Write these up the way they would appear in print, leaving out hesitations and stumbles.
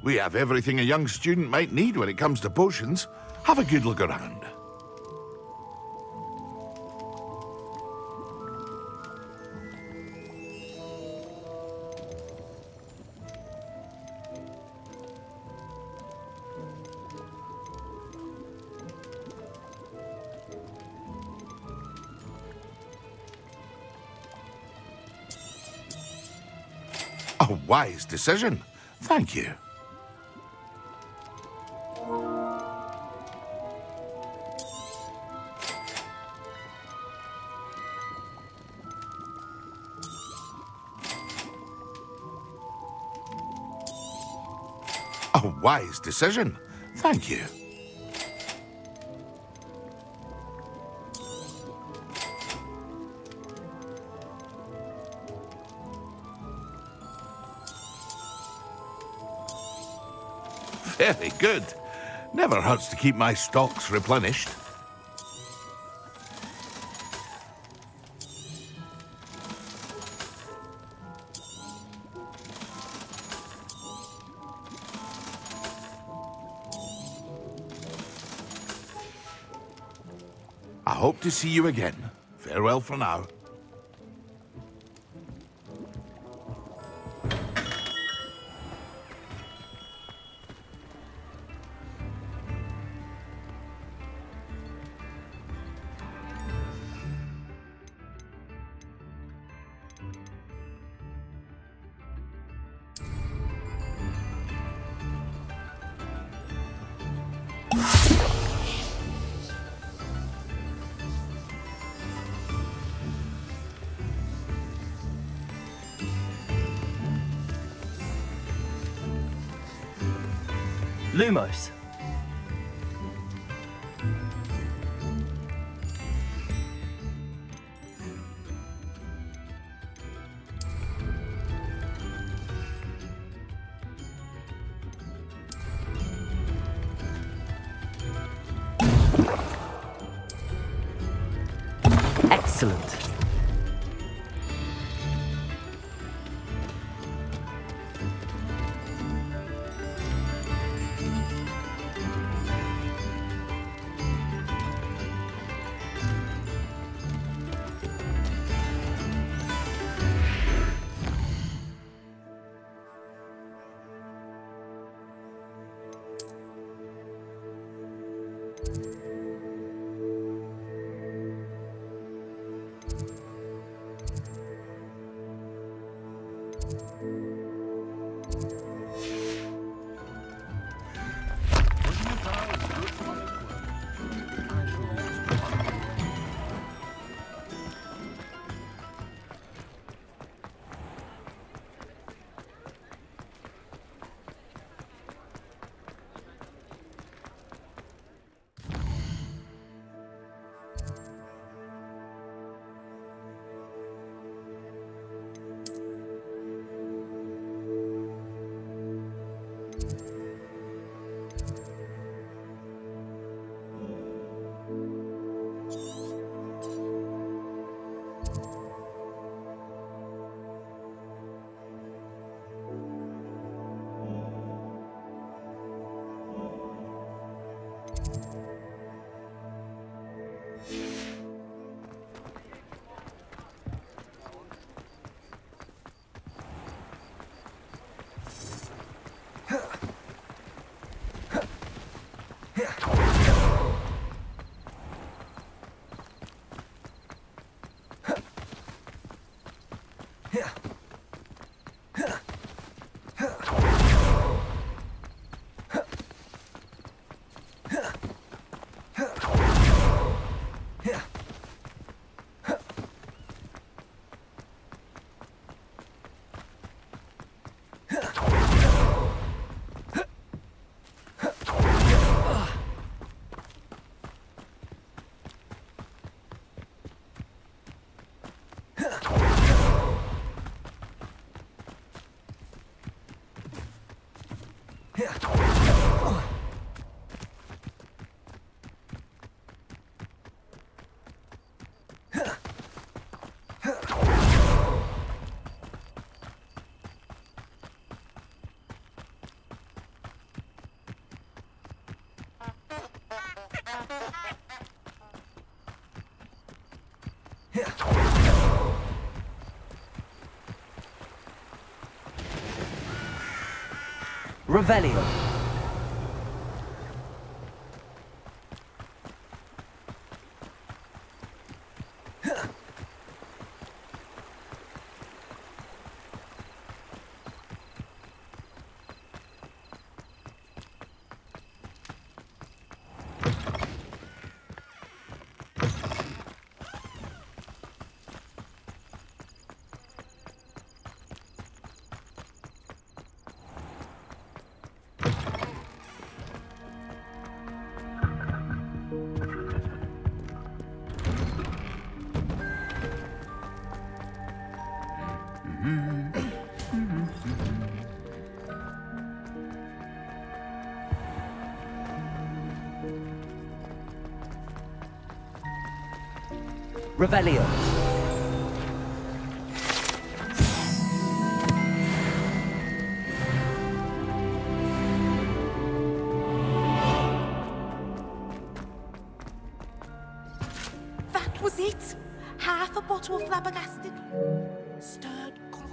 We have everything a young student might need when it comes to potions. Have a good look around. A wise decision. Thank you. A wise decision. Thank you. Very good. Never hurts to keep my stocks replenished. I hope to see you again. Farewell for now. Lumos. Excellent. Revelio. Revelio. That was it. Half a bottle of flabbergasted. Stirred cock.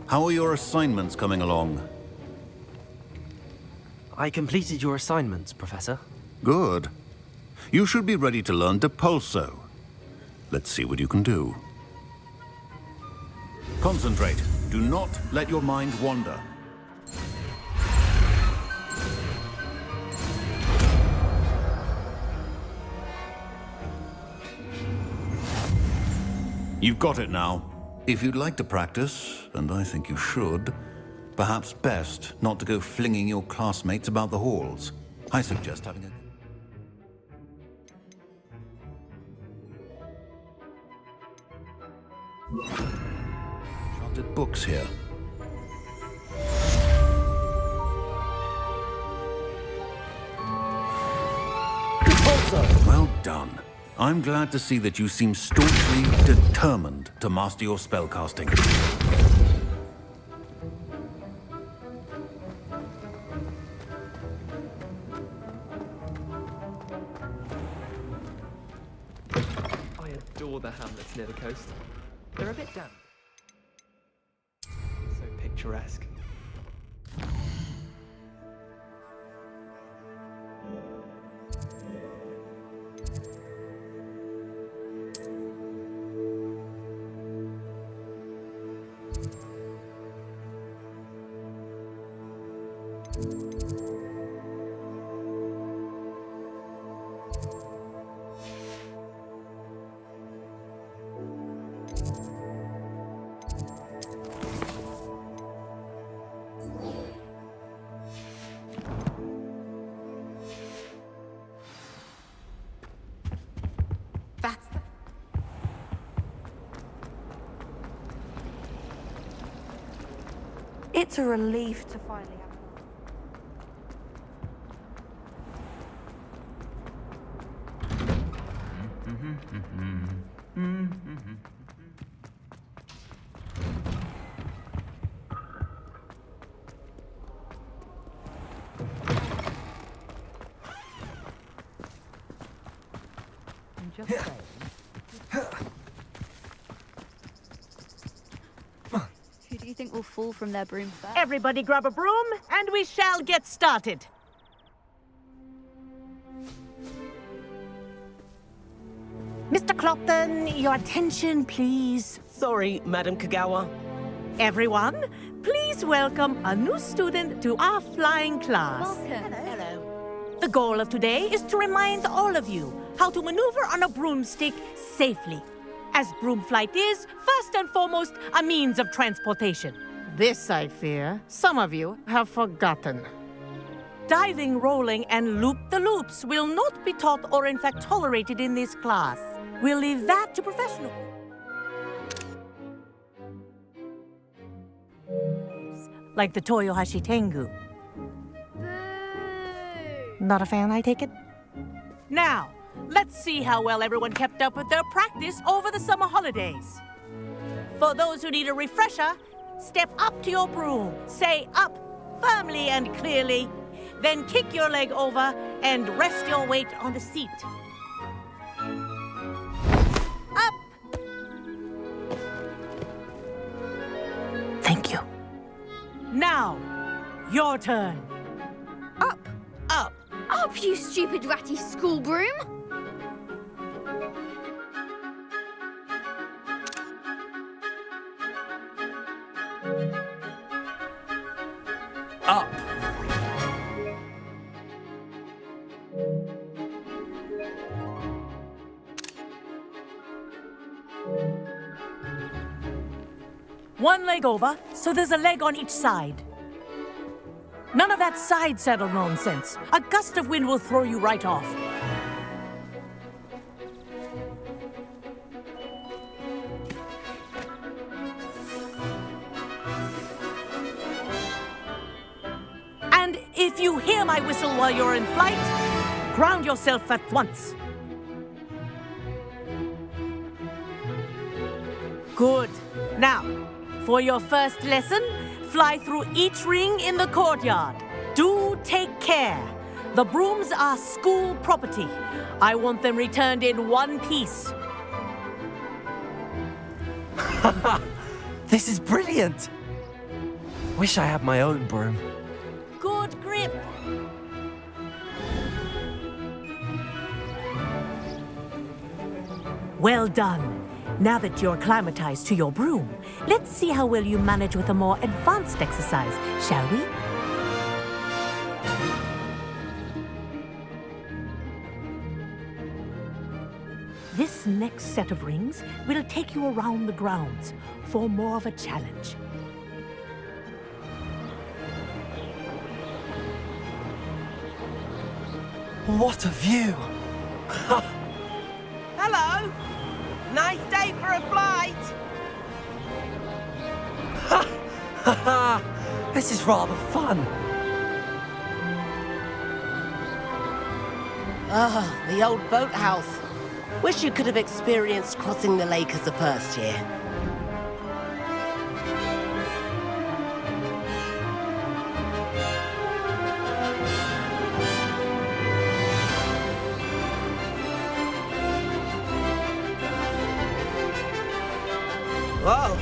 How are your assignments coming along? I completed your assignments, Professor. Good. You should be ready to learn Depulso. Let's see what you can do. Concentrate. Do not let your mind wander. You've got it now. If you'd like to practice, and I think you should, perhaps best not to go flinging your classmates about the halls. I suggest having a... Charted books here. Well done. I'm glad to see that you seem staunchly determined to master your spellcasting. I adore the hamlets near the coast. They're a bit damp. So picturesque. It's a relief to finally have. I'm just saying. Who do you think will fall from their broom first? Everybody grab a broom, and we shall get started. Mr. Clopton, your attention, please. Sorry, Madam Kagawa. Everyone, please welcome a new student to our flying class. Welcome. Hello. The goal of today is to remind all of you how to maneuver on a broomstick safely. As broom flight is, first and foremost, a means of transportation. This, I fear, some of you have forgotten. Diving, rolling, and loop-the-loops will not be taught or in fact tolerated in this class. We'll leave that to professionals. Like the Toyohashi Tengu. Not a fan, I take it? Now, let's see how well everyone kept up with their practice over the summer holidays. For those who need a refresher, step up to your broom, say up firmly and clearly, then kick your leg over and rest your weight on the seat. Up! Thank you. Now, your turn. Up! Up! Up, you stupid ratty school broom! Up! One leg over, so there's a leg on each side. None of that side saddle nonsense. A gust of wind will throw you right off. And if you hear my whistle while you're in flight, ground yourself at once. Good. Now, for your first lesson, fly through each ring in the courtyard. Do take care. The brooms are school property. I want them returned in one piece. This is brilliant! Wish I had my own broom. Good grip. Well done. Now that you're acclimatized to your broom, let's see how well you manage with a more advanced exercise, shall we? This next set of rings will take you around the grounds for more of a challenge. What a view! Hello! Nice day for a flight! This is rather fun. Ah, the old boathouse. Wish you could have experienced crossing the lake as a first year. Whoa,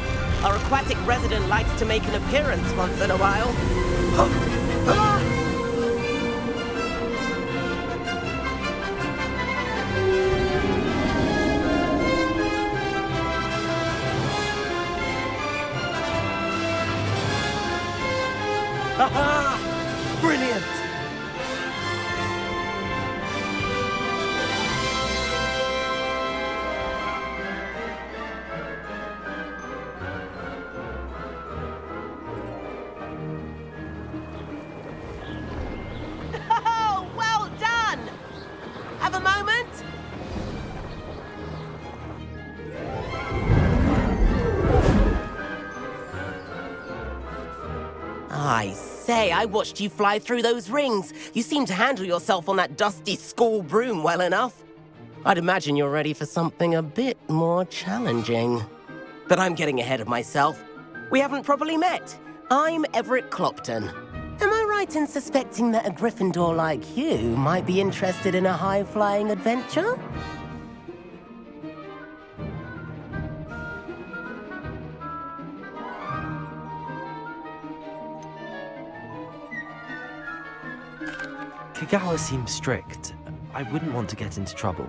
our aquatic resident likes to make an appearance once in a while. Brilliant! Oh, well done! Have a moment? I say, I watched you fly through those rings. You seem to handle yourself on that dusty school broom well enough. I'd imagine you're ready for something a bit more challenging. But I'm getting ahead of myself. We haven't properly met. I'm Everett Clopton. Am I right in suspecting that a Gryffindor like you might be interested in a high-flying adventure? Kagawa seems strict. I wouldn't want to get into trouble.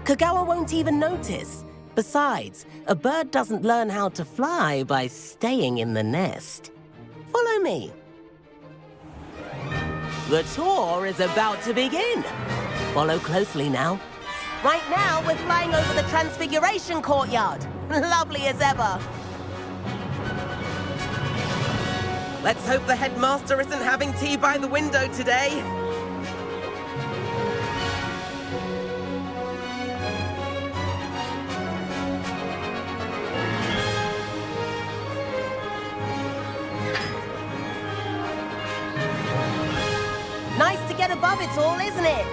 Kagawa won't even notice. Besides, a bird doesn't learn how to fly by staying in the nest. Follow me. The tour is about to begin. Follow closely now. Right now, we're flying over the Transfiguration Courtyard. Lovely as ever. Let's hope the headmaster isn't having tea by the window today. Nice to get above it all, isn't it?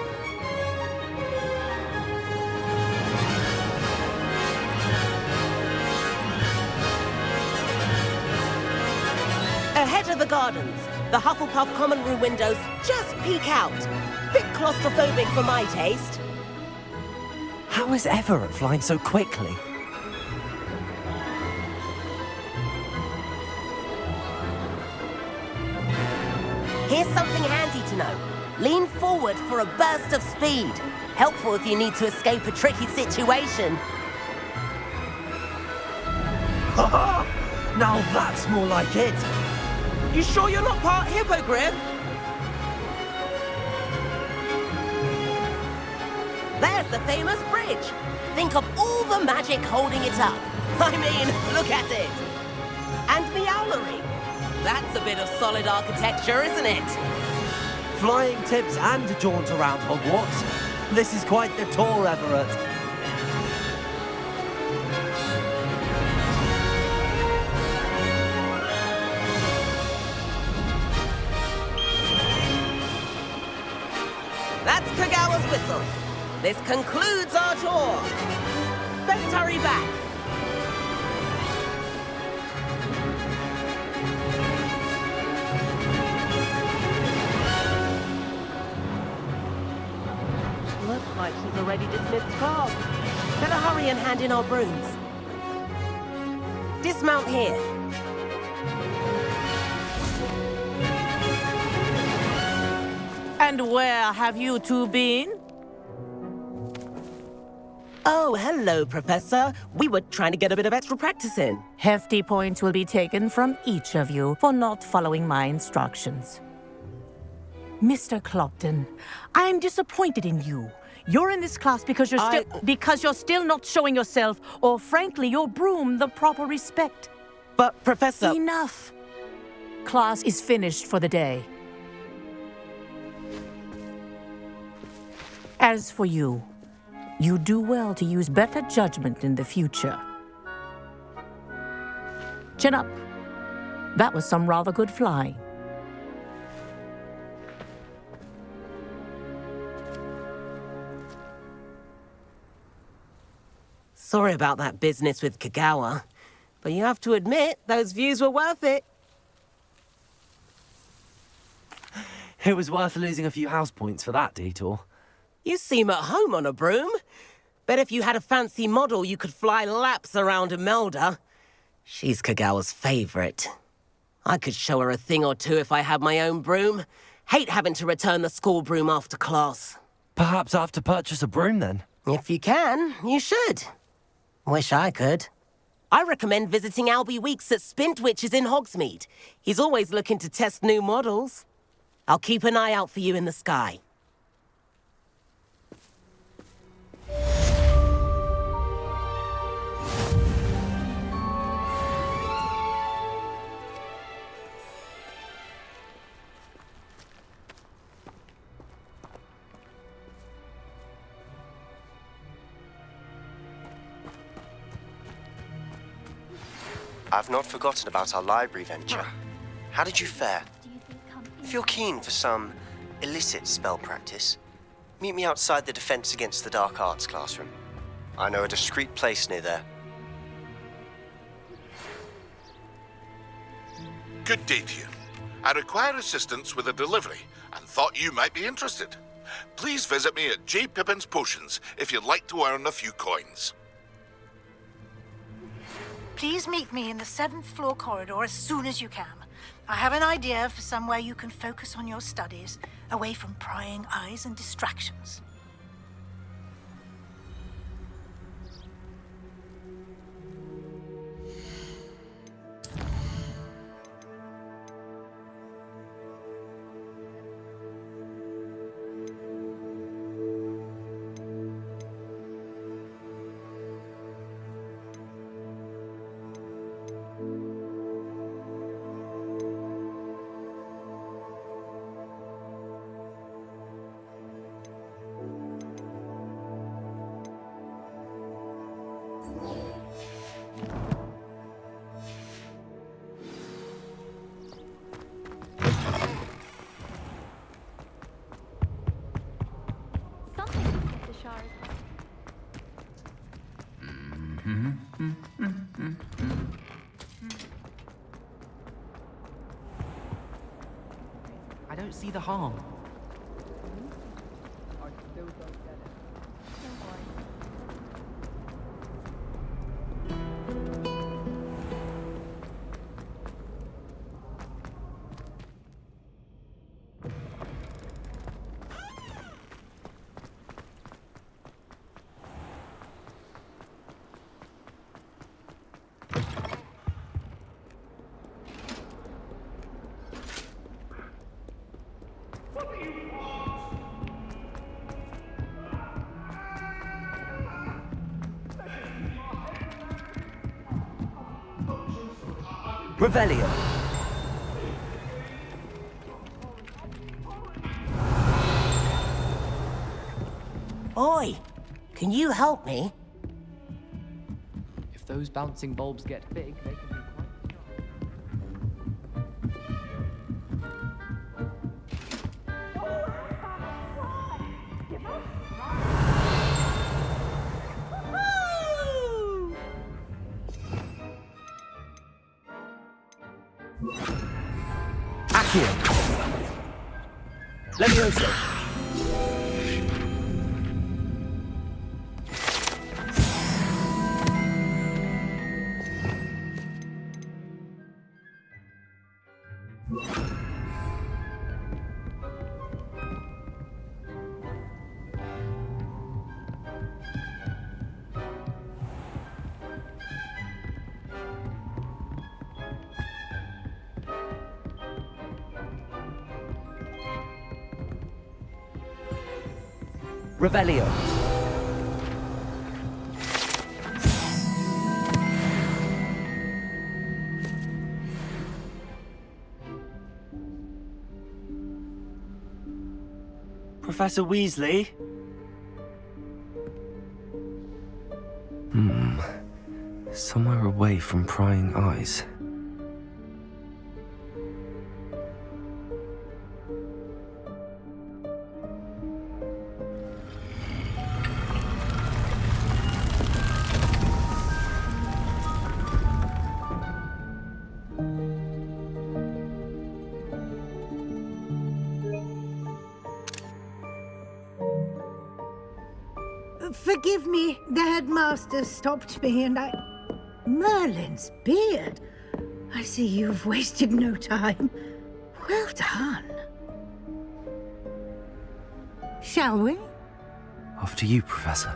Ahead of the gardens, the Hufflepuff common room windows just peek out. Bit claustrophobic for my taste. How is Everett flying so quickly? Here's something handy to know. Lean forward for a burst of speed. Helpful if you need to escape a tricky situation. Now that's more like it. You sure you're not part hippogriff? There's the famous bridge. Think of all the magic holding it up. I mean, look at it. And the owlery. That's a bit of solid architecture, isn't it? Flying tips and a jaunt around Hogwarts. This is quite the tour, Everett. That's Kagawa's whistle. This concludes our tour. Best hurry back. Looks like she's already dismissed class. Better hurry and hand in our brooms. Dismount here. And where have you two been? Oh, hello, Professor. We were trying to get a bit of extra practice in. Hefty points will be taken from each of you for not following my instructions. Mr. Clopton, I'm disappointed in you. You're in this class because you're still not showing yourself, or frankly, your broom, the proper respect. But, Professor... Enough. Class is finished for the day. As for you, you do well to use better judgment in the future. Chin up. That was some rather good flying. Sorry about that business with Kagawa, but you have to admit, those views were worth it. It was worth losing a few house points for that detour. You seem at home on a broom. Bet if you had a fancy model, you could fly laps around Imelda. She's Kagawa's favorite. I could show her a thing or two if I had my own broom. Hate having to return the school broom after class. Perhaps I have to purchase a broom then. If you can, you should. Wish I could. I recommend visiting Albie Weeks at Spintwitches in Hogsmeade. He's always looking to test new models. I'll keep an eye out for you in the sky. I've not forgotten about our library venture. How did you fare? If you're keen for some illicit spell practice, meet me outside the Defense Against the Dark Arts classroom. I know a discreet place near there. Good day to you. I require assistance with a delivery and thought you might be interested. Please visit me at J. Pippin's Potions if you'd like to earn a few coins. Please meet me in the 7th floor corridor as soon as you can. I have an idea for somewhere you can focus on your studies, away from prying eyes and distractions. I don't see the harm. Revelio. Oi! Can you help me? If those bouncing bulbs get big, they can be quite sharp. Accio. Levioso. Revelio. Professor Weasley? Somewhere away from prying eyes. Forgive me, the headmaster stopped me and I... Merlin's beard. I see you've wasted no time. Well done. Shall we? After you, Professor.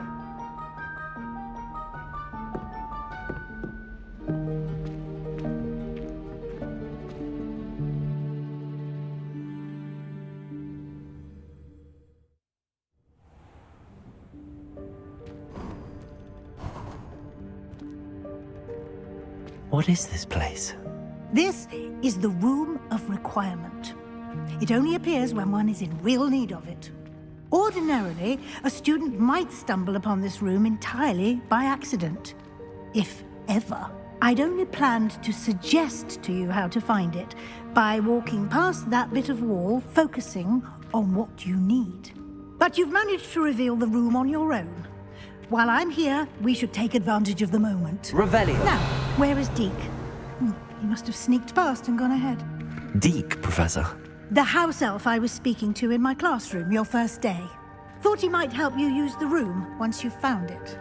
What is this place? This is the Room of Requirement. It only appears when one is in real need of it. Ordinarily, a student might stumble upon this room entirely by accident. If ever. I'd only planned to suggest to you how to find it by walking past that bit of wall, focusing on what you need. But you've managed to reveal the room on your own. While I'm here, we should take advantage of the moment. Revelio. Now, where is Deke? He must have sneaked past and gone ahead. Deke, Professor. The house elf I was speaking to in my classroom your first day. Thought he might help you use the room once you've found it.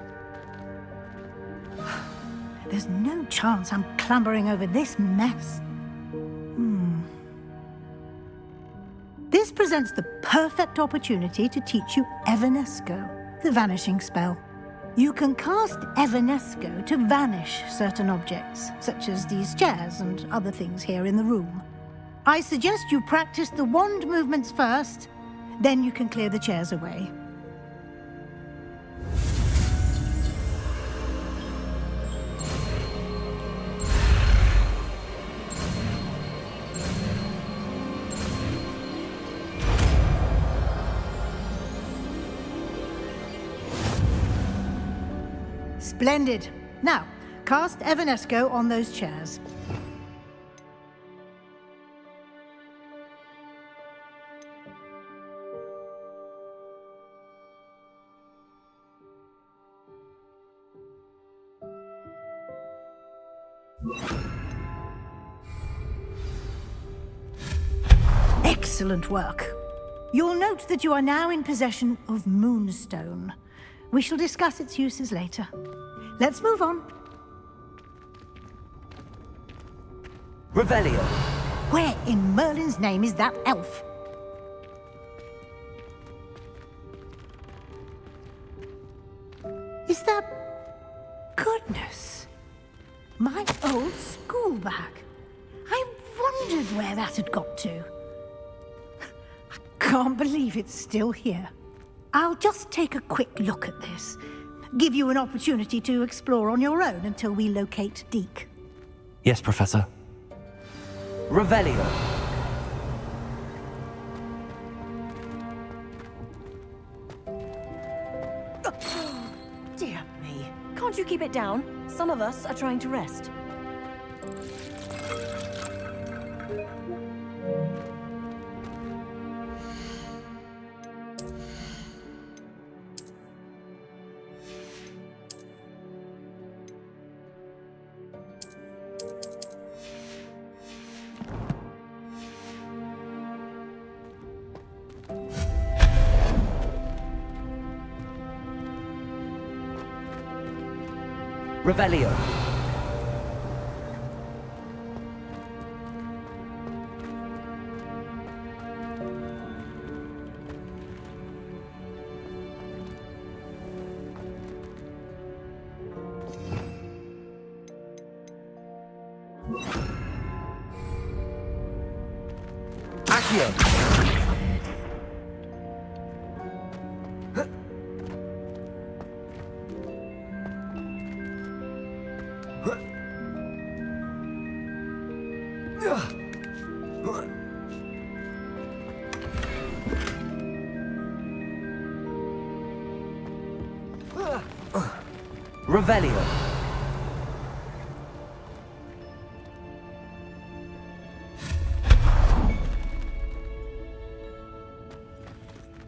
There's no chance I'm clambering over this mess. This presents the perfect opportunity to teach you Evanesco, the vanishing spell. You can cast Evanesco to vanish certain objects, such as these chairs and other things here in the room. I suggest you practice the wand movements first, then you can clear the chairs away. Splendid. Now, cast Evanesco on those chairs. Excellent work. You'll note that you are now in possession of Moonstone. We shall discuss its uses later. Let's move on. Revelio. Where in Merlin's name is that elf? Is that... Goodness. My old school bag. I wondered where that had got to. I can't believe it's still here. I'll just take a quick look at this. Give you an opportunity to explore on your own until we locate Deke. Yes, Professor. Revelio. Dear me. Can't you keep it down? Some of us are trying to rest. Revelio. Accio. Revelio.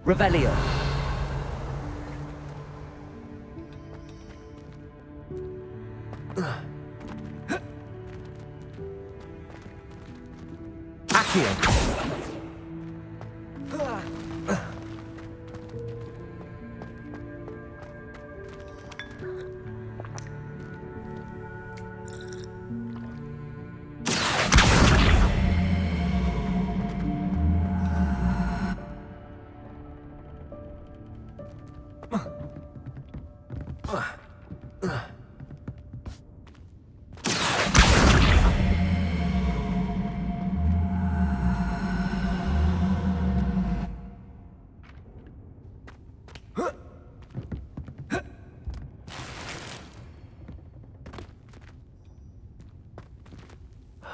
Revelio. Accio.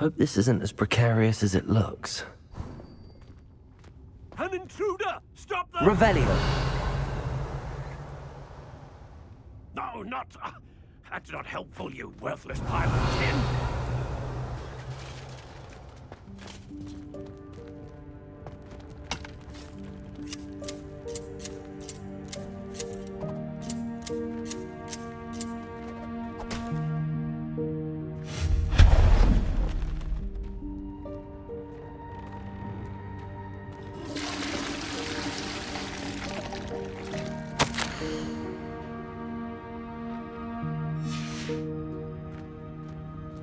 Hope this isn't as precarious as it looks. An intruder! Stop them! Revelio. No, not... That's not helpful, you worthless pile of tin.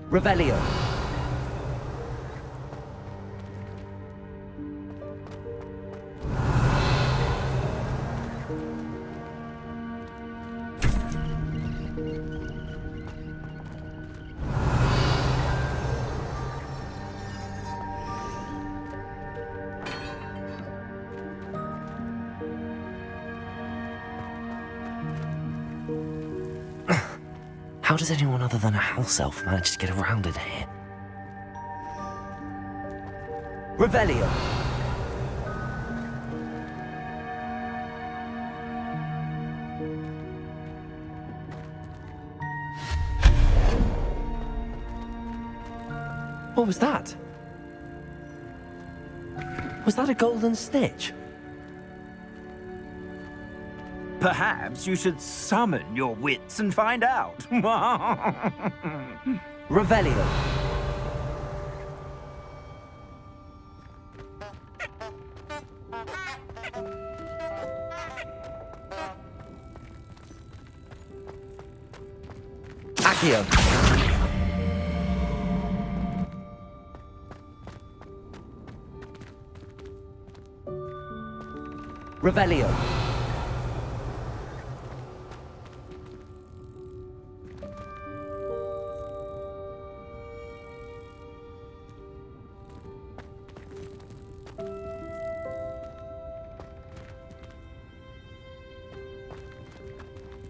Revelio. How does anyone other than a house elf manage to get around in here? Revelio. What was that? Was that a golden snitch? Perhaps you should summon your wits and find out. Revelio. Accio. Revelio.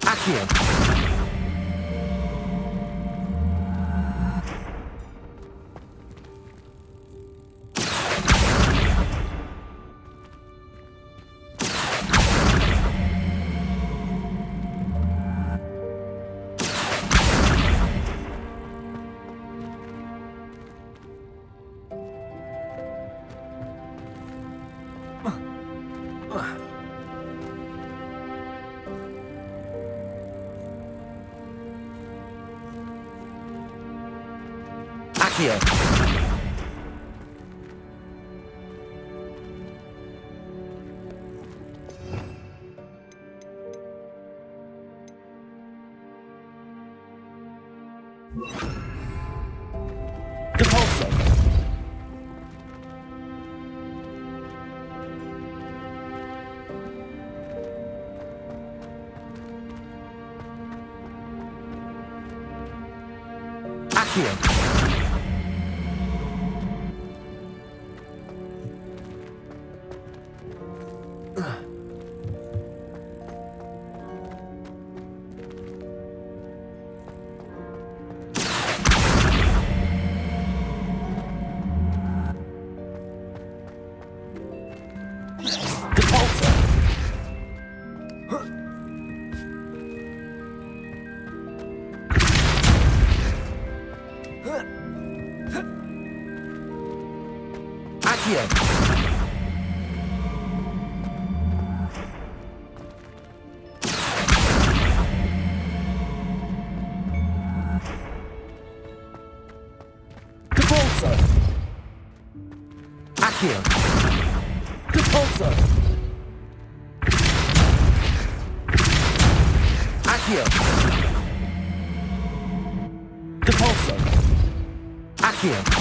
Accio. Accio. Depulso. Accio. Accio. Depulso. Accio. Depulso. Accio.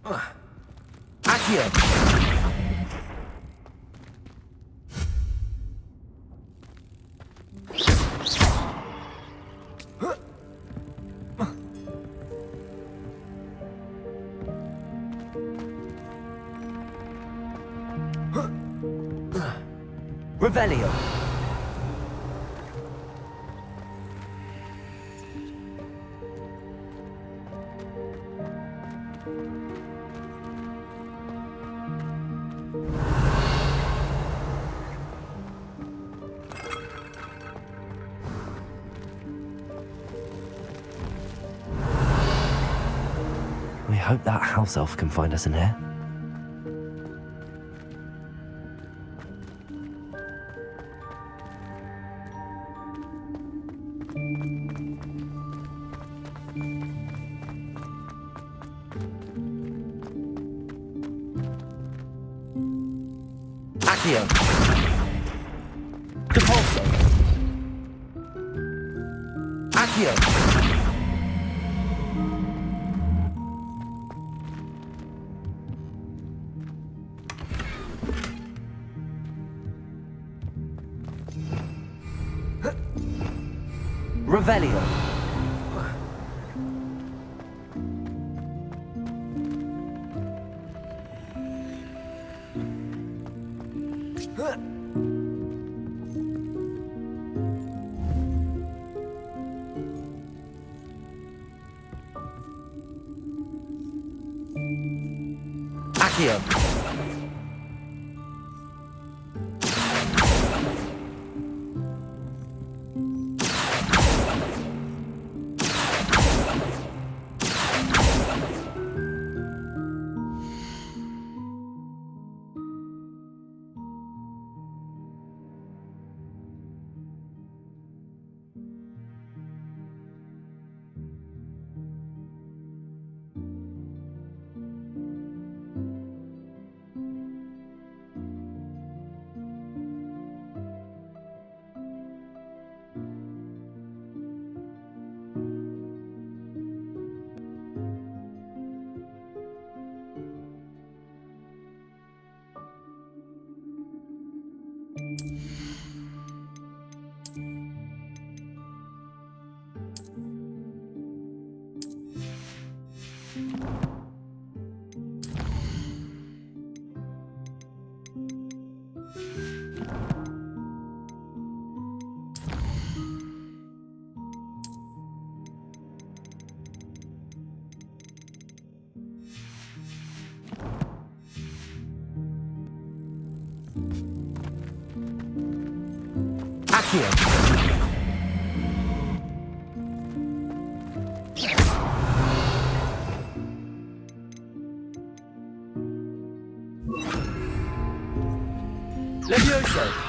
Accio! Revelio. We hope that house elf can find us in here. Accio. Depulso. Accio. Revelio. Accio. Accio. Levioso.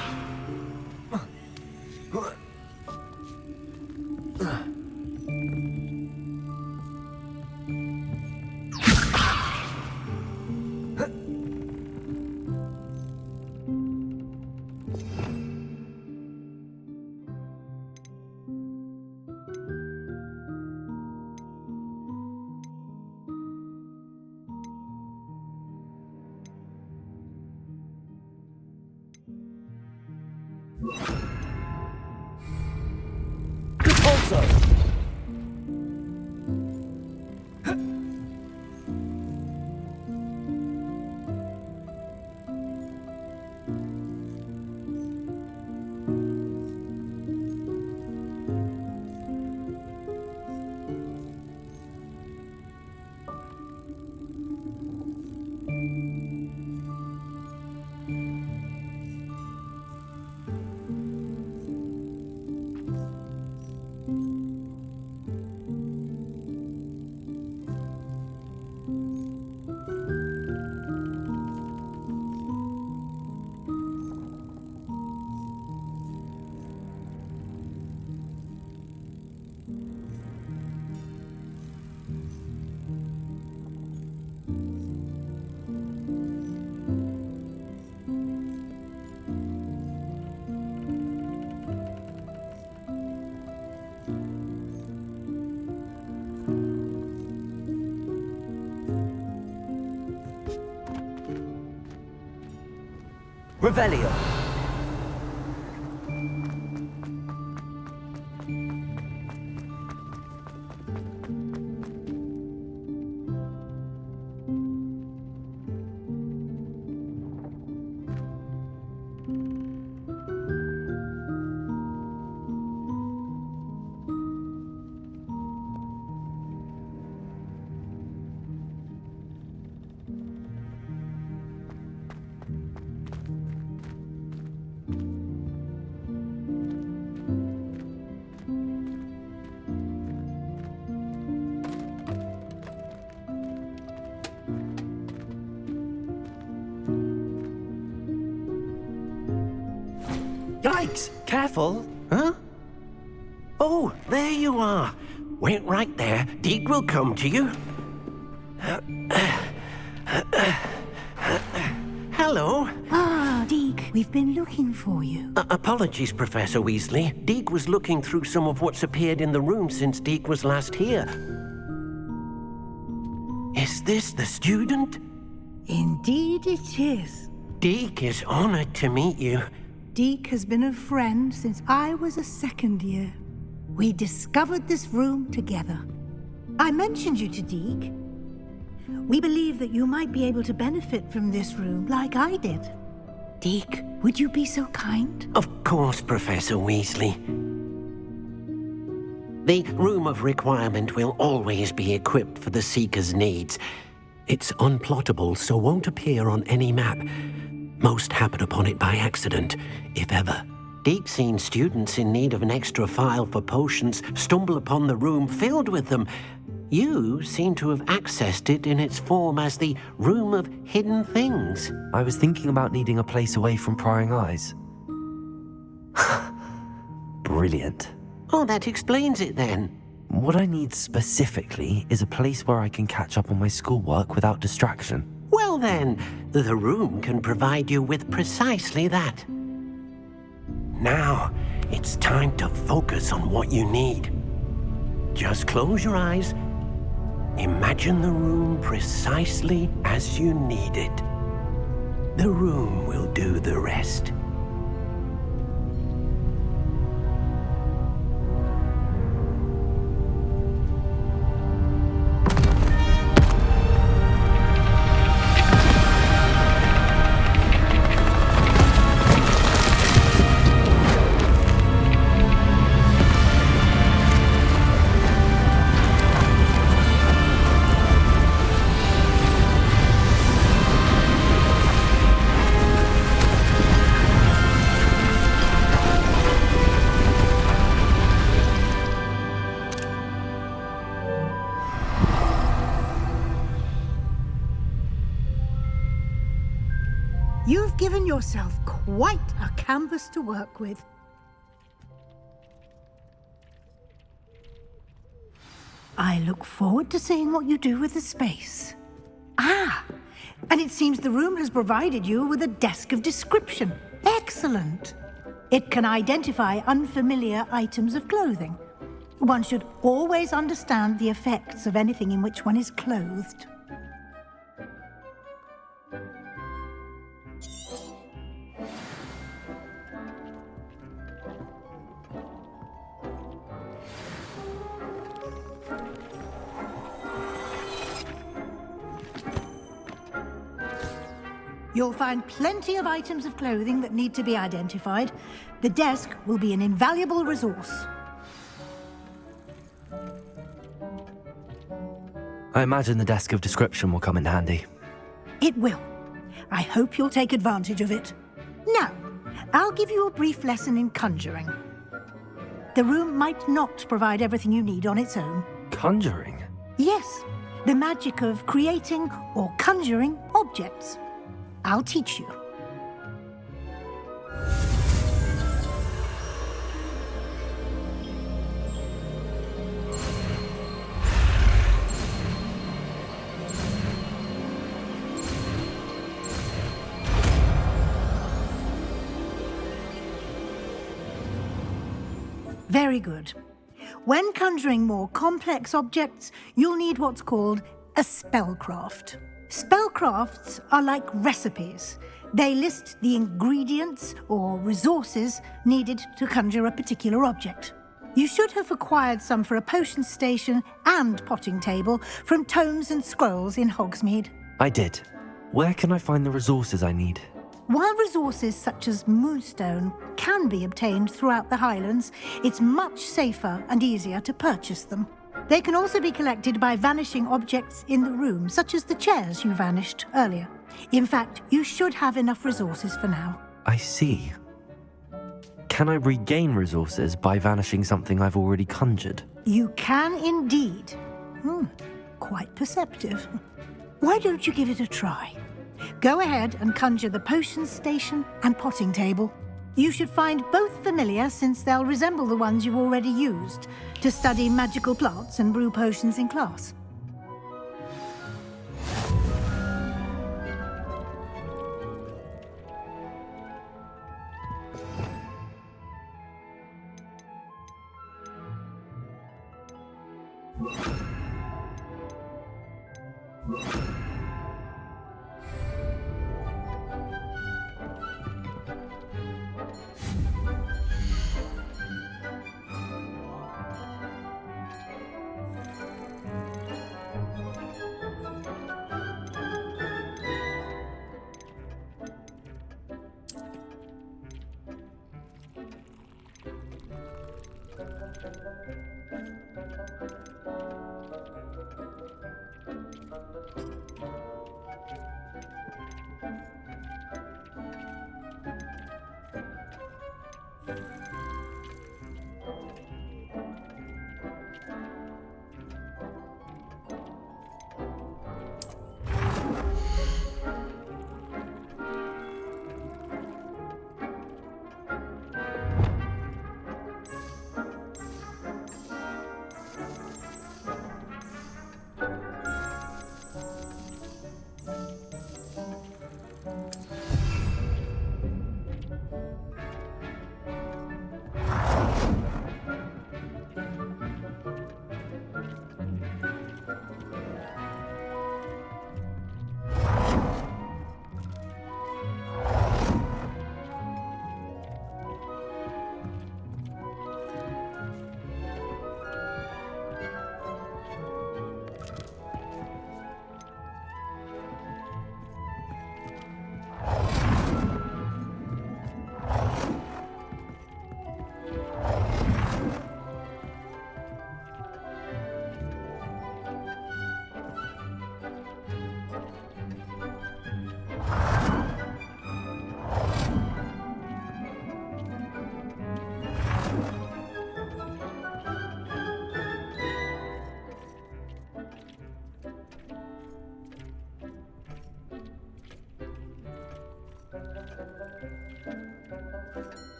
Revelio. Yikes! Careful! Huh? Oh, there you are. Wait right there. Deke will come to you. Hello. Ah, Deke, we've been looking for you. Apologies, Professor Weasley. Deke was looking through some of what's appeared in the room since Deke was last here. Is this the student? Indeed it is. Deke is honored to meet you. Deke has been a friend since I was a second year. We discovered this room together. I mentioned you to Deke. We believe that you might be able to benefit from this room like I did. Deke, would you be so kind? Of course, Professor Weasley. The Room of Requirement will always be equipped for the Seeker's needs. It's unplottable, so won't appear on any map. Most happen upon it by accident, if ever. Deke's seen students in need of an extra file for potions stumble upon the room filled with them. You seem to have accessed it in its form as the Room of Hidden Things. I was thinking about needing a place away from prying eyes. Brilliant. Oh, that explains it then. What I need specifically is a place where I can catch up on my schoolwork without distraction. Well then, the room can provide you with precisely that. Now, it's time to focus on what you need. Just close your eyes. Imagine the room precisely as you need it. The room will do the rest. You've given yourself quite a canvas to work with. I look forward to seeing what you do with the space. Ah, and it seems the room has provided you with a desk of description. Excellent. It can identify unfamiliar items of clothing. One should always understand the effects of anything in which one is clothed. You'll find plenty of items of clothing that need to be identified. The desk will be an invaluable resource. I imagine the desk of description will come in handy. It will. I hope you'll take advantage of it. Now, I'll give you a brief lesson in conjuring. The room might not provide everything you need on its own. Conjuring? Yes, the magic of creating or conjuring objects. I'll teach you. Very good. When conjuring more complex objects, you'll need what's called a spellcraft. Spellcrafts are like recipes. They list the ingredients or resources needed to conjure a particular object. You should have acquired some for a potion station and potting table from tomes and scrolls in Hogsmeade. I did. Where can I find the resources I need? While resources such as moonstone can be obtained throughout the Highlands, it's much safer and easier to purchase them. They can also be collected by vanishing objects in the room, such as the chairs you vanished earlier. In fact, you should have enough resources for now. I see. Can I regain resources by vanishing something I've already conjured? You can indeed. Quite perceptive. Why don't you give it a try? Go ahead and conjure the potion station and potting table. You should find both familiar, since they'll resemble the ones you've already used to study magical plants and brew potions in class.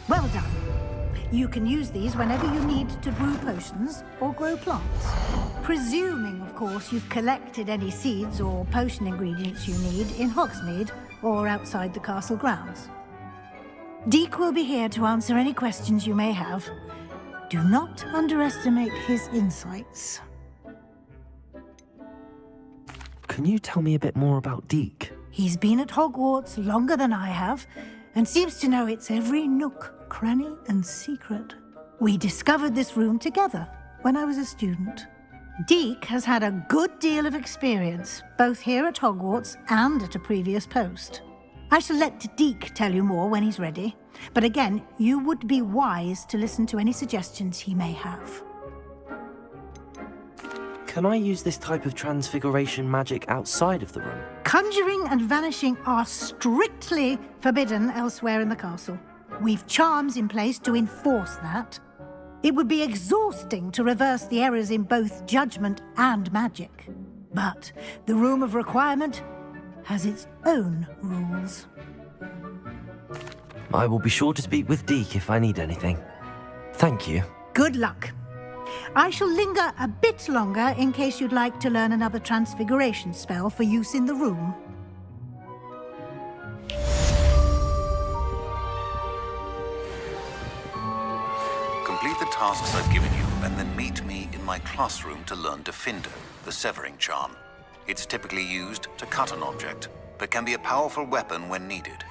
Well done. You can use these whenever you need to brew potions or grow plants. Presuming, of course, you've collected any seeds or potion ingredients you need in Hogsmeade or outside the castle grounds. Deek will be here to answer any questions you may have. Do not underestimate his insights. Can you tell me a bit more about Deek? He's been at Hogwarts longer than I have, and seems to know its every nook, cranny, and secret. We discovered this room together when I was a student. Deek has had a good deal of experience, both here at Hogwarts and at a previous post. I shall let Deek tell you more when he's ready, but again, you would be wise to listen to any suggestions he may have. Can I use this type of transfiguration magic outside of the room? Conjuring and vanishing are strictly forbidden elsewhere in the castle. We've charms in place to enforce that. It would be exhausting to reverse the errors in both judgment and magic. But the Room of Requirement has its own rules. I will be sure to speak with Deek if I need anything. Thank you. Good luck. I shall linger a bit longer in case you'd like to learn another transfiguration spell for use in the room. Complete the tasks I've given you, and then meet me in my classroom to learn Defindo, the severing charm. It's typically used to cut an object, but can be a powerful weapon when needed.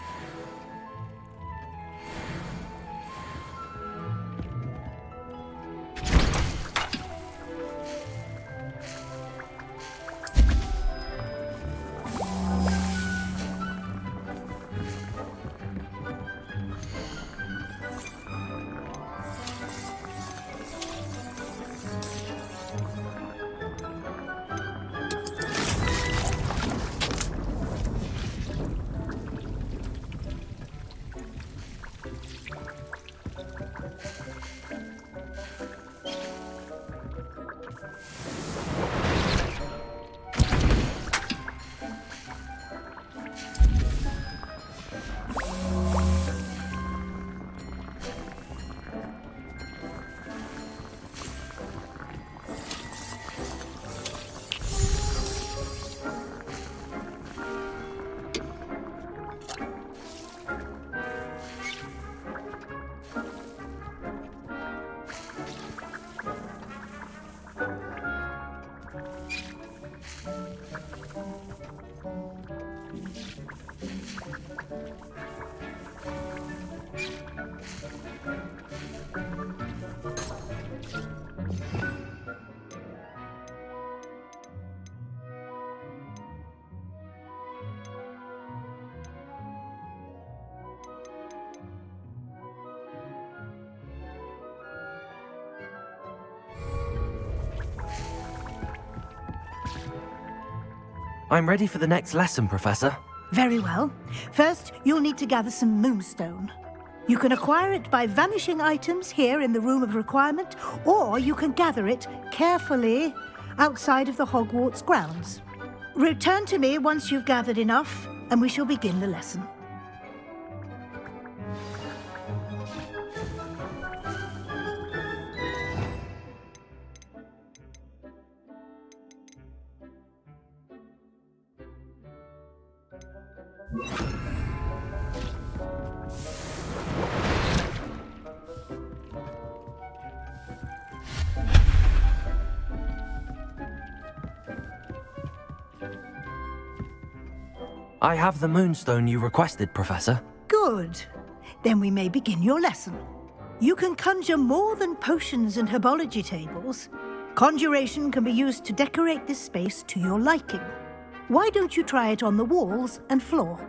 I'm ready for the next lesson, Professor. Very well. First, you'll need to gather some moonstone. You can acquire it by vanishing items here in the Room of Requirement, or you can gather it carefully outside of the Hogwarts grounds. Return to me once you've gathered enough, and we shall begin the lesson. I have the moonstone you requested, Professor. Good. Then we may begin your lesson. You can conjure more than potions and herbology tables. Conjuration can be used to decorate this space to your liking. Why don't you try it on the walls and floor?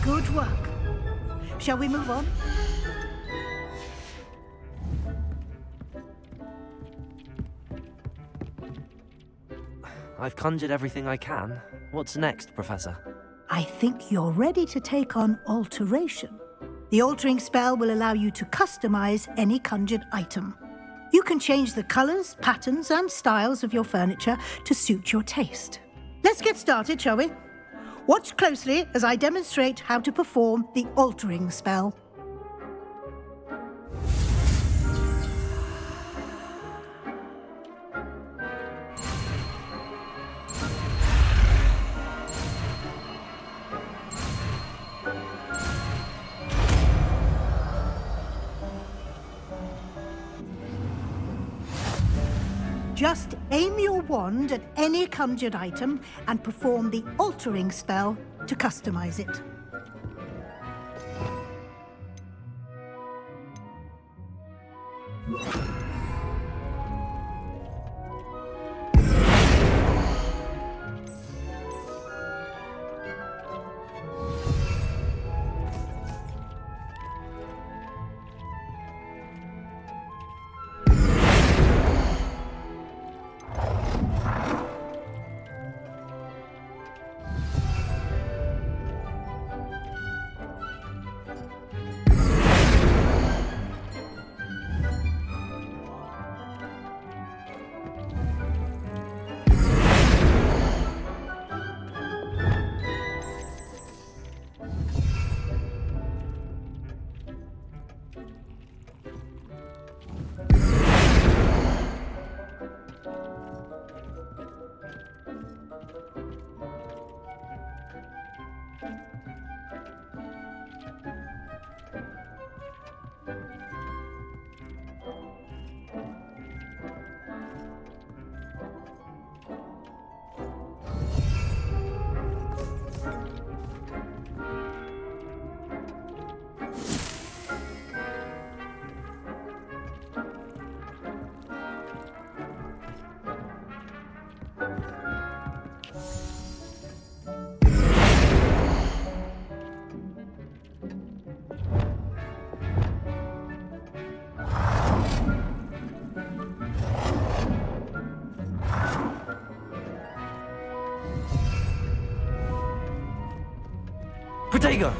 Good work. Shall we move on? I've conjured everything I can. What's next, Professor? I think you're ready to take on alteration. The altering spell will allow you to customize any conjured item. You can change the colors, patterns, and styles of your furniture to suit your taste. Let's get started, shall we? Watch closely as I demonstrate how to perform the altering spell. Just aim your wand at any conjured item and perform the altering spell to customize it. Protego!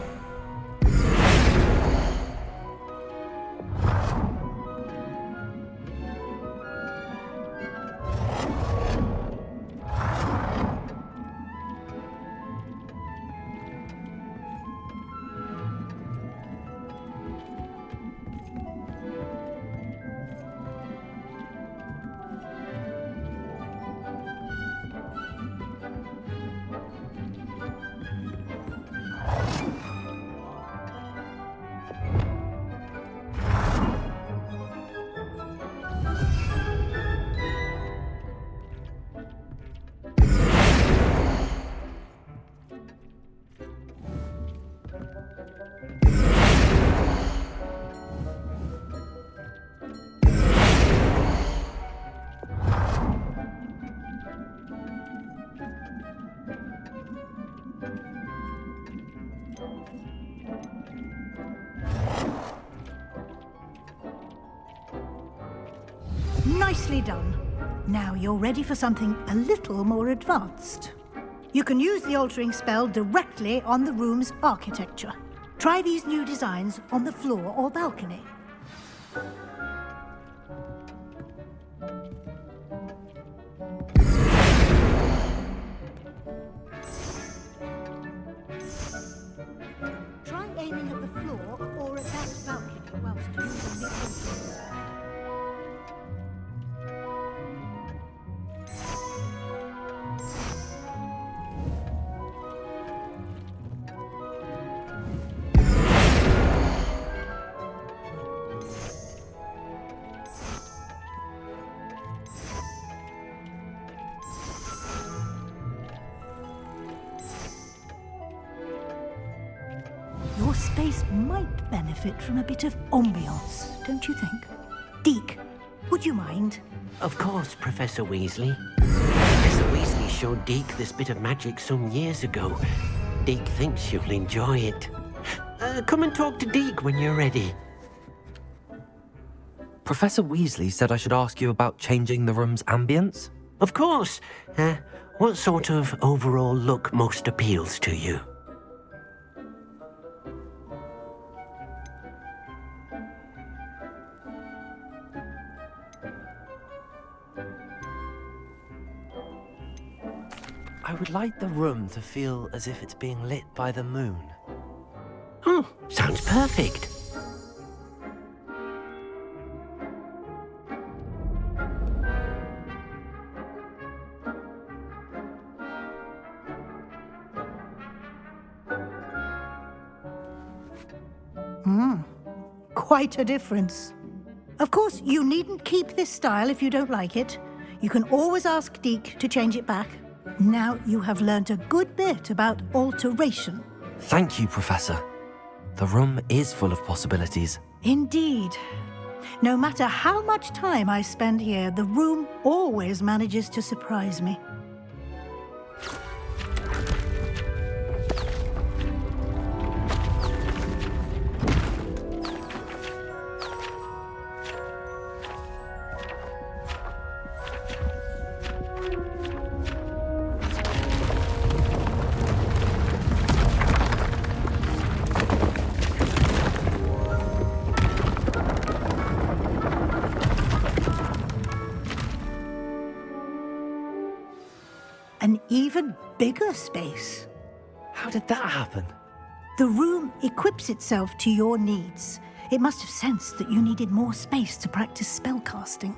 Nicely done. Now you're ready for something a little more advanced. You can use the altering spell directly on the room's architecture. Try these new designs on the floor or balcony. Try aiming at the floor or at that balcony whilst using the altering spell. Your space might benefit from a bit of ambiance, don't you think? Deke, would you mind? Of course, Professor Weasley. Professor Weasley showed Deke this bit of magic some years ago. Deke thinks you'll enjoy it. come and talk to Deke when you're ready. Professor Weasley said I should ask you about changing the room's ambience. Of course. What sort of overall look most appeals to you? I would like the room to feel as if it's being lit by the moon. Oh, sounds perfect. Quite a difference. Of course, you needn't keep this style if you don't like it. You can always ask Deke to change it back. Now you have learnt a good bit about alteration. Thank you, Professor. The room is full of possibilities. Indeed. No matter how much time I spend here, the room always manages to surprise me. An even bigger space. How did that happen? The room equips itself to your needs. It must have sensed that you needed more space to practice spellcasting.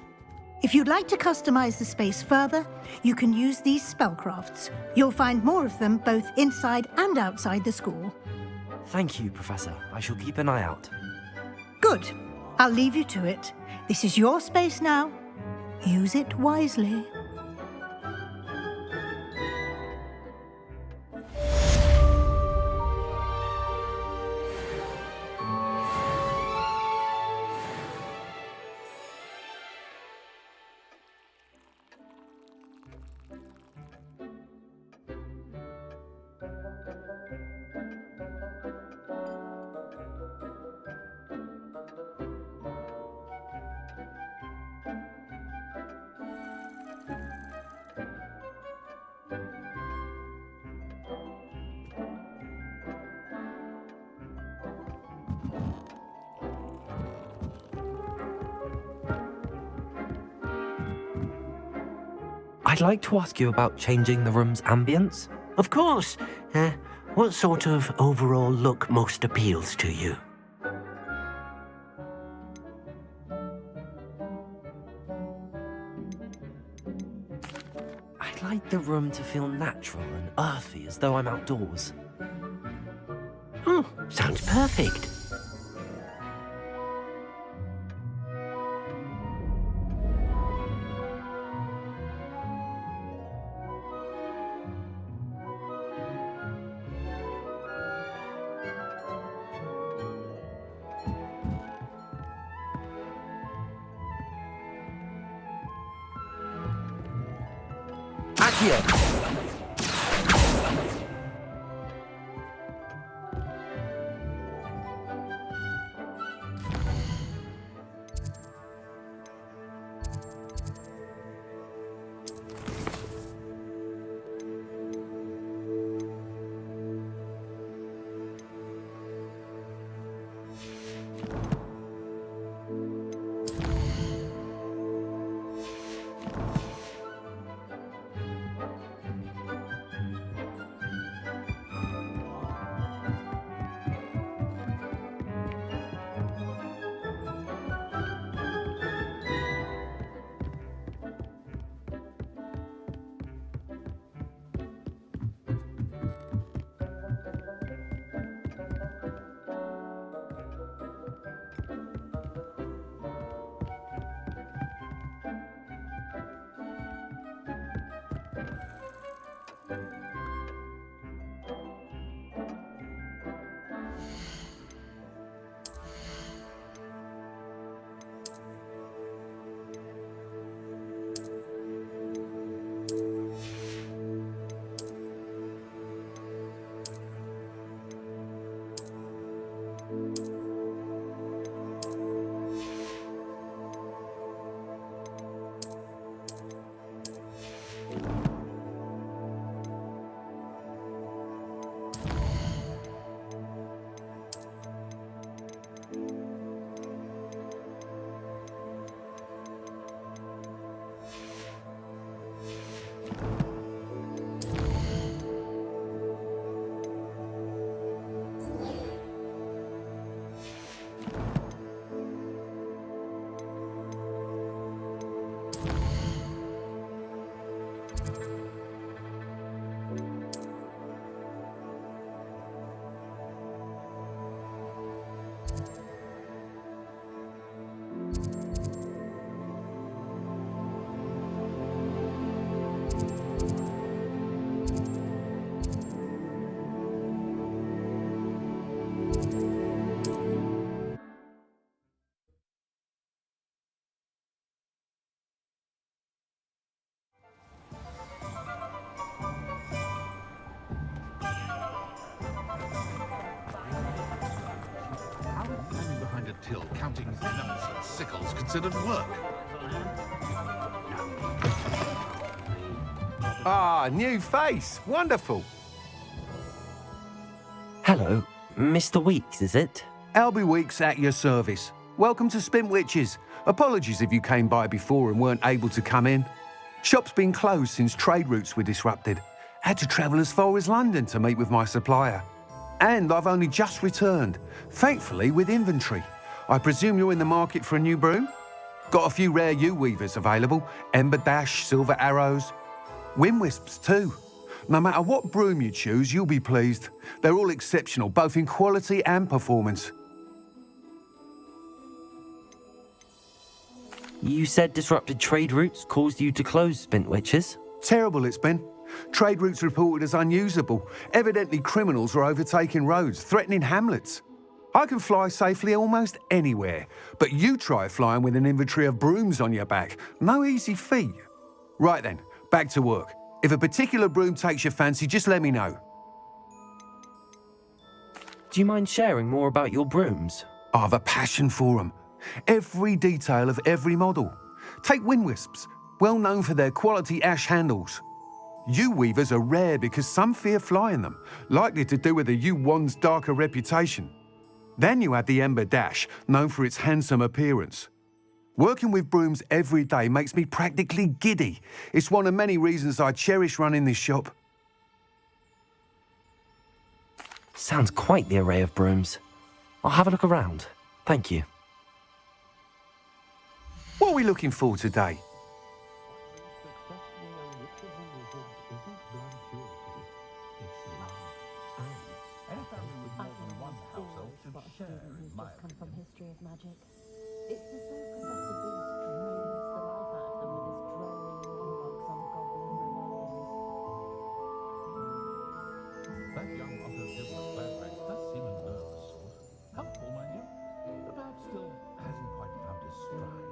If you'd like to customize the space further, you can use these spellcrafts. You'll find more of them both inside and outside the school. Thank you, Professor. I shall keep an eye out. Good. I'll leave you to it. This is your space now. Use it wisely. I'd like to ask you about changing the room's ambience. Of course. What sort of overall look most appeals to you? I'd like the room to feel natural and earthy, as though I'm outdoors. Oh, sounds perfect. Accio! anthill counting nuts and sickles considered work. Ah, new face. Wonderful. Hello, Mr. Weeks, is it? Albie Weeks at your service. Welcome to Spintwitches. Apologies if you came by before and weren't able to come in. Shop's been closed since trade routes were disrupted. Had to travel as far as London to meet with my supplier. And I've only just returned, thankfully with inventory. I presume you're in the market for a new broom? Got a few rare U-weavers available. Ember Dash, Silver Arrows. Wind Wisps too. No matter what broom you choose, you'll be pleased. They're all exceptional, both in quality and performance. You said disrupted trade routes caused you to close Spintwitches? Terrible it's been. Trade routes reported as unusable. Evidently criminals were overtaking roads, threatening hamlets. I can fly safely almost anywhere, but you try flying with an inventory of brooms on your back. No easy feat. Right then, back to work. If a particular broom takes your fancy, just let me know. Do you mind sharing more about your brooms? I've a passion for them. Every detail of every model. Take Wind Wisps, well known for their quality ash handles. U-weavers are rare because some fear flying them, likely to do with the U-wand's darker reputation. Then you have the Ember Dash, known for its handsome appearance. Working with brooms every day makes me practically giddy. It's one of many reasons I cherish running this shop. Sounds quite the array of brooms. I'll have a look around. Thank you. What are we looking for today? That young Otto Gibbler's backpack does seem an nervous sort. Helpful, mind you, but perhaps still hasn't quite found his stride.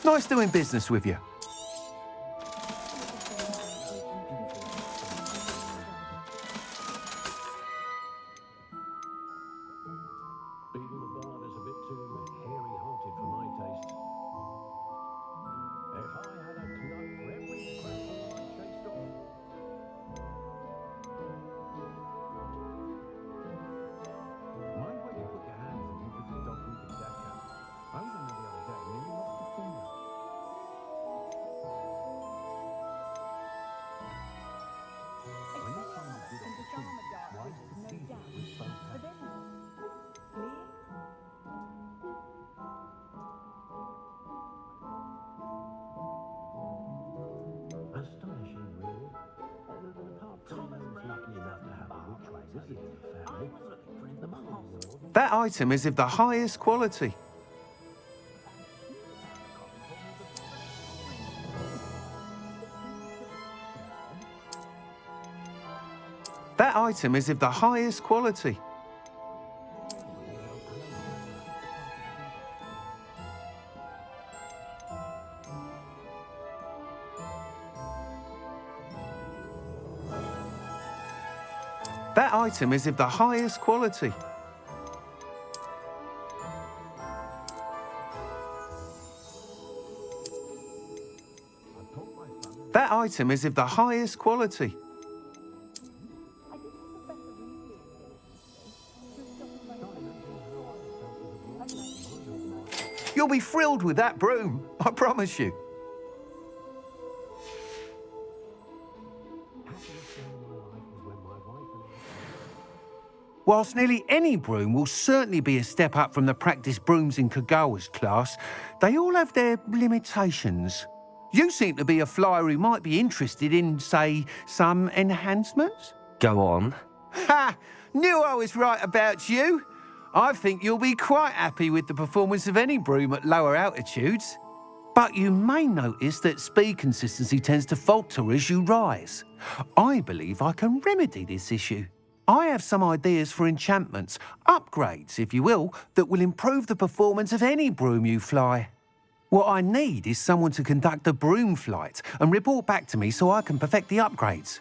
Nice doing business with you. That item is of the highest quality. That item is of the highest quality. That item is of the highest quality. That item is of the highest quality. You'll be thrilled with that broom, I promise you. Whilst nearly any broom will certainly be a step up from the practice brooms in Kagawa's class, they all have their limitations. You seem to be a flyer who might be interested in, say, some enhancements? Go on. Ha! Knew I was right about you. I think you'll be quite happy with the performance of any broom at lower altitudes. But you may notice that speed consistency tends to falter as you rise. I believe I can remedy this issue. I have some ideas for enchantments, upgrades, if you will, that will improve the performance of any broom you fly. What I need is someone to conduct a broom flight and report back to me so I can perfect the upgrades.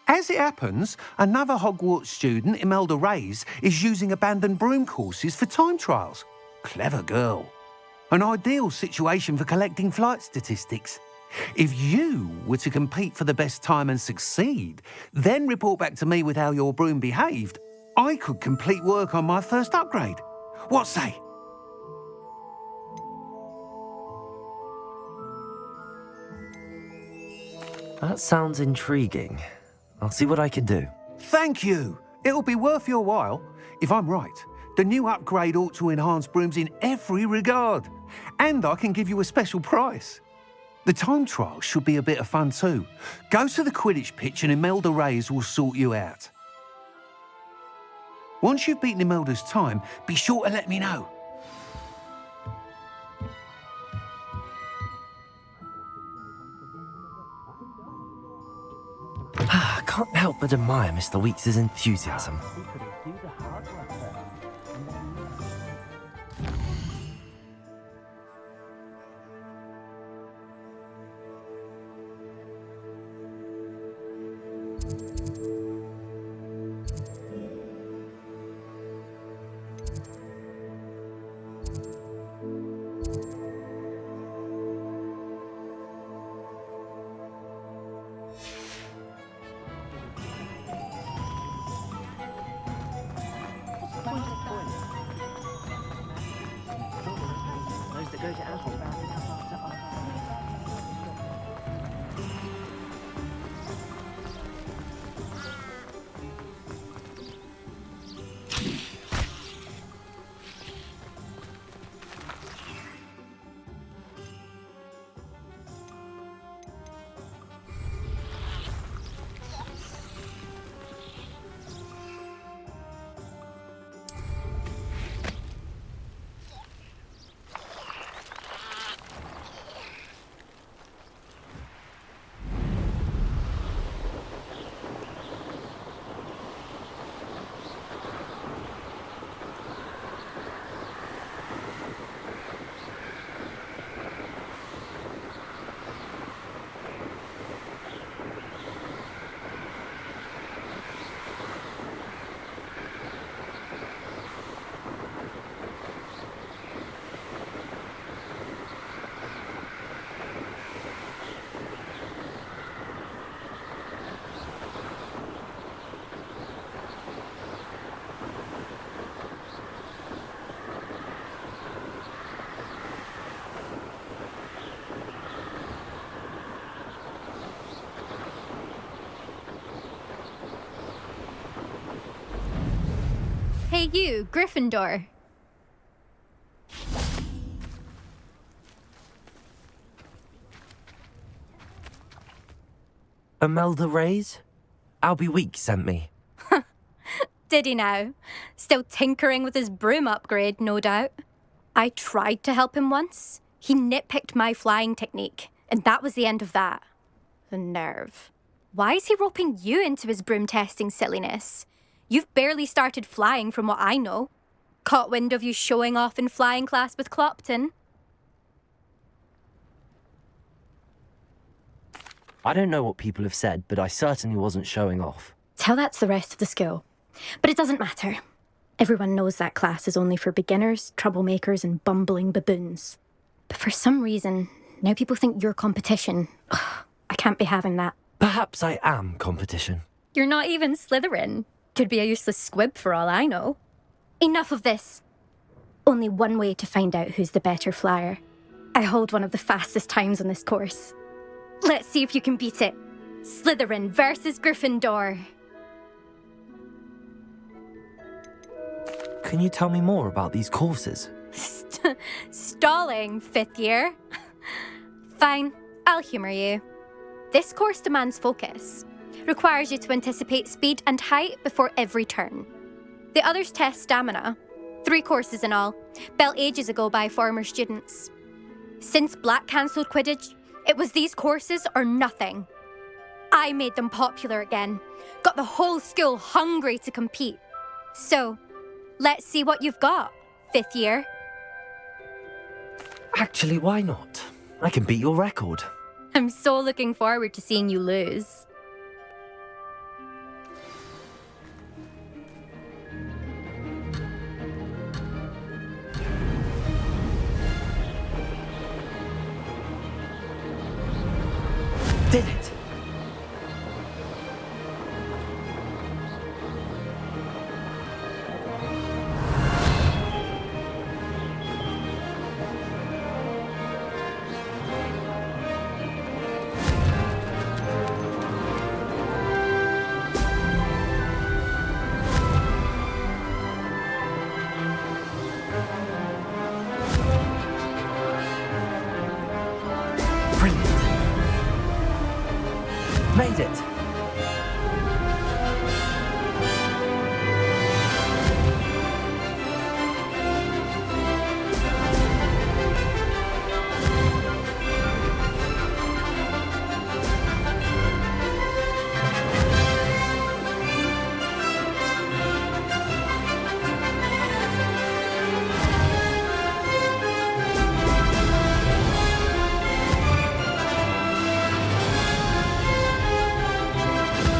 As it happens, another Hogwarts student, Imelda Reyes, is using abandoned broom courses for time trials. Clever girl. An ideal situation for collecting flight statistics. If you were to compete for the best time and succeed, then report back to me with how your broom behaved, I could complete work on my first upgrade. What say? That sounds intriguing. I'll see what I can do. Thank you. It'll be worth your while. If I'm right, the new upgrade ought to enhance brooms in every regard. And I can give you a special price. The time trial should be a bit of fun too. Go to the Quidditch pitch and Imelda Reyes will sort you out. Once you've beaten Imelda's time, be sure to let me know. I can't help but admire Mr. Weeks' enthusiasm. Hey you, Gryffindor. Imelda Reyes? Albie Weeks sent me. Did he now? Still tinkering with his broom upgrade, no doubt. I tried to help him once. He nitpicked my flying technique, and that was the end of that. The nerve. Why is he roping you into his broom testing silliness? You've barely started flying from what I know. Caught wind of you showing off in flying class with Clopton. I don't know what people have said, but I certainly wasn't showing off. Tell that to the rest of the school. But it doesn't matter. Everyone knows that class is only for beginners, troublemakers, and bumbling baboons. But for some reason, now people think you're competition. Ugh, I can't be having that. Perhaps I am competition. You're not even Slytherin. Could be a useless squib for all I know. Enough of this. Only one way to find out who's the better flyer. I hold one of the fastest times on this course. Let's see if you can beat it. Slytherin versus Gryffindor. Can you tell me more about these courses? Stalling, 5th year. Fine, I'll humour you. This course demands focus. Requires you to anticipate speed and height before every turn. The others test stamina. 3 courses in all, built ages ago by former students. Since Black cancelled Quidditch, it was these courses or nothing. I made them popular again, got the whole school hungry to compete. So, let's see what you've got, 5th year. Actually, why not? I can beat your record. I'm so looking forward to seeing you lose. Did it! Made it!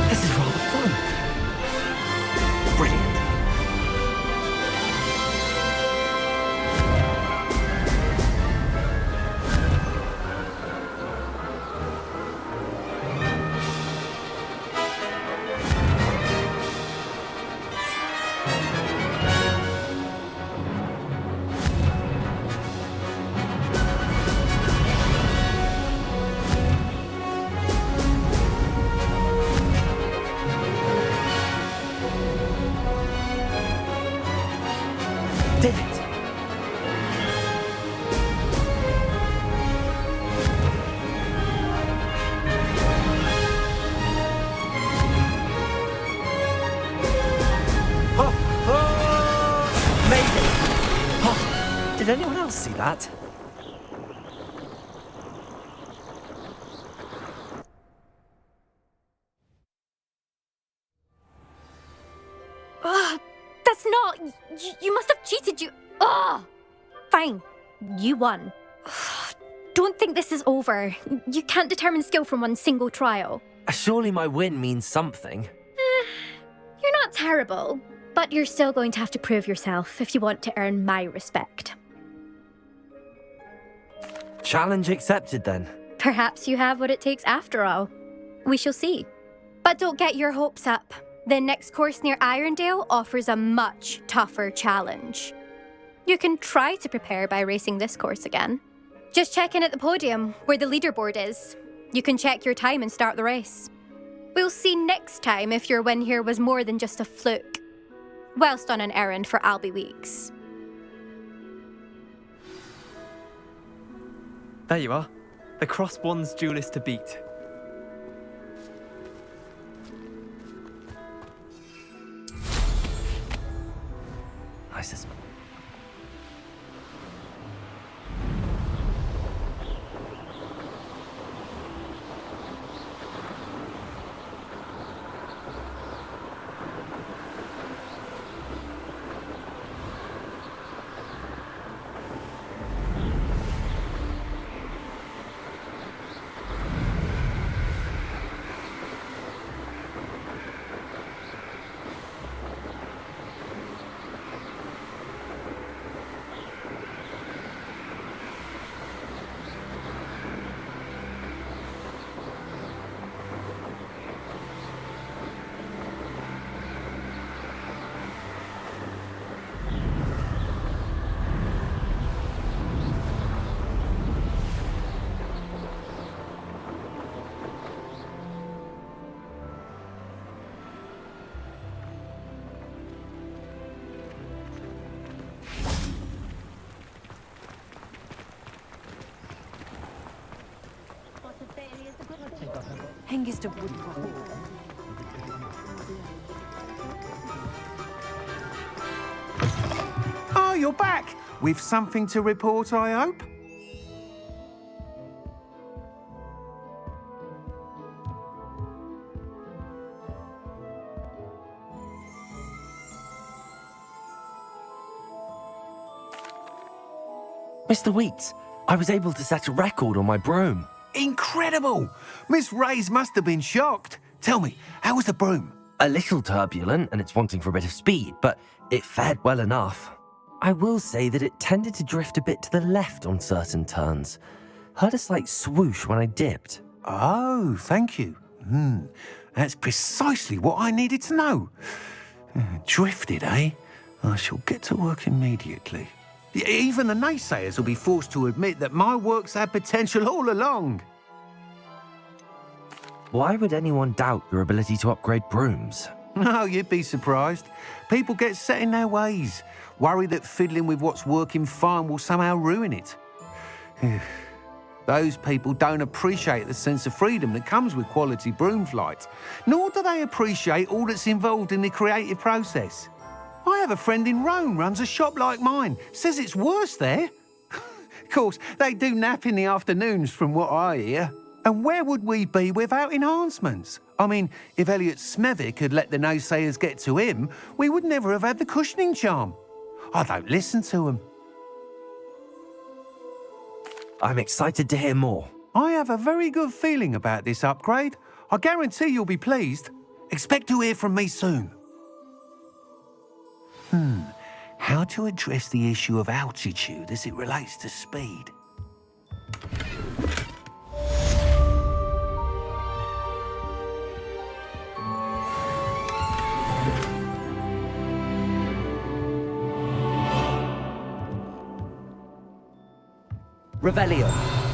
This is rather fun. Brilliant. Did it! Oh, oh, made it! Oh, did anyone else see that? Ugh, that's not... You must have cheated, you... Ugh! Fine. You won. Ugh, don't think this is over. You can't determine skill from one single trial. Surely my win means something. You're not terrible, but you're still going to have to prove yourself if you want to earn my respect. Challenge accepted then. Perhaps you have what it takes after all. We shall see. But don't get your hopes up. The next course near Irondale offers a much tougher challenge. You can try to prepare by racing this course again. Just check in at the podium, where the leaderboard is. You can check your time and start the race. We'll see next time if your win here was more than just a fluke, whilst on an errand for Albie Weeks. There you are. The Crossbonds duelist to beat. I suspect. Hengist of Woodcock. Oh, you're back! With something to report, I hope? Mr. Weeks, I was able to set a record on my broom. Incredible! Miss Ray's must have been shocked. Tell me, how was the broom? A little turbulent and it's wanting for a bit of speed, but it fared well enough. I will say that it tended to drift a bit to the left on certain turns. Heard a slight swoosh when I dipped. Oh, thank you. That's precisely what I needed to know. Drifted, eh? I shall get to work immediately. Even the naysayers will be forced to admit that my work's had potential all along. Why would anyone doubt your ability to upgrade brooms? Oh, you'd be surprised. People get set in their ways, worry that fiddling with what's working fine will somehow ruin it. Those people don't appreciate the sense of freedom that comes with quality broom flight, nor do they appreciate all that's involved in the creative process. I have a friend in Rome runs a shop like mine, says it's worse there. Of course, they do nap in the afternoons from what I hear. And where would we be without enhancements? I mean, if Elliot Smethwick had let the naysayers get to him, we would never have had the cushioning charm. I don't listen to them. I'm excited to hear more. I have a very good feeling about this upgrade. I guarantee you'll be pleased. Expect to hear from me soon. How to address the issue of altitude as it relates to speed? Revelio.